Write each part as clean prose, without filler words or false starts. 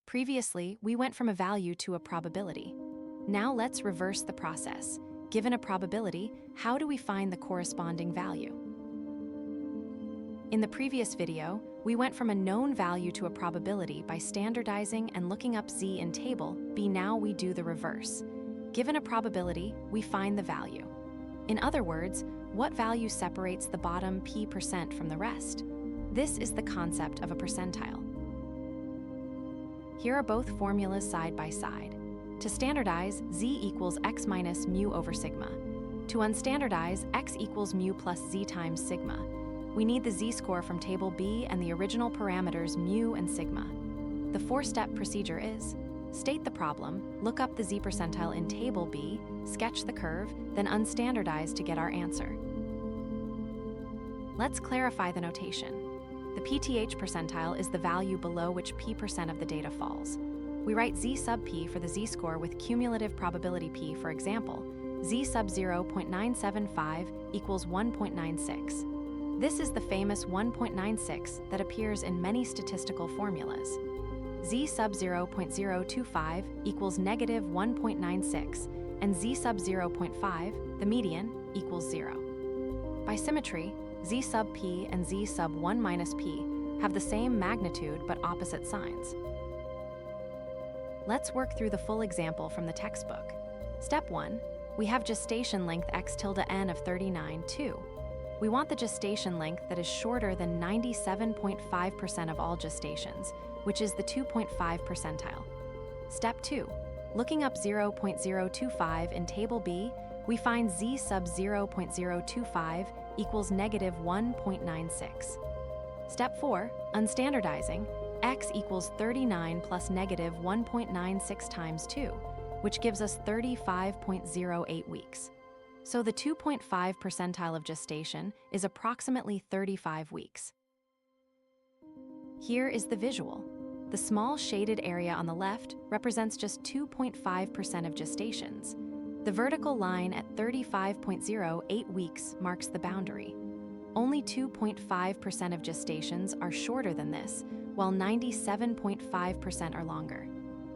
Previously, we went from a value to a probability. Now let's reverse the process. Given a probability, how do we find the corresponding value? In the previous video, we went from a known value to a probability by standardizing and looking up z in table B. Now we do the reverse. Given a probability, we find the value. In other words, what value separates the bottom p% from the rest? This is the concept of a percentile. Here are both formulas side by side. To standardize, z equals x minus mu over sigma. To unstandardize, x equals mu plus z times sigma. We need the z-score from table B and the original parameters mu and sigma. The four-step procedure is: state the problem, look up the z percentile in table B, sketch the curve, then unstandardize to get our answer. Let's clarify the notation. The PTH percentile is the value below which p% of the data falls. We write z sub p for the z-score with cumulative probability p. For example, z sub 0.975 equals 1.96. This is the famous 1.96 that appears in many statistical formulas. Z sub 0.025 equals negative 1.96, and z sub 0.5, the median, equals 0. By symmetry, z sub p and z sub 1 minus p have the same magnitude but opposite signs. Let's work through the full example from the textbook. Step 1. We have gestation length x tilde n of 39, 2. We want the gestation length that is shorter than 97.5% of all gestations, which is the 2.5 percentile. Step 2. Looking up 0.025 in table B, we find z sub 0.025 equals negative 1.96. Step 4. Unstandardizing, x equals 39 plus negative 1.96 times 2, which gives us 35.08 weeks. So the 2.5 percentile of gestation is approximately 35 weeks. Here is the visual. The small shaded area on the left represents just 2.5% of gestations. The vertical line at 35.08 weeks marks the boundary. Only 2.5% of gestations are shorter than this, while 97.5% are longer.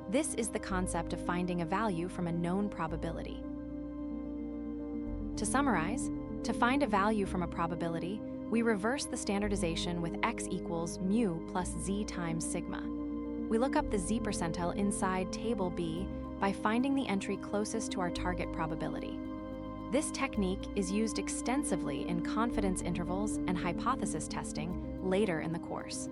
This is the concept of finding a value from a known probability. To summarize, to find a value from a probability, we reverse the standardization with x equals mu plus z times sigma. We look up the z percentile inside table B by finding the entry closest to our target probability. This technique is used extensively in confidence intervals and hypothesis testing later in the course.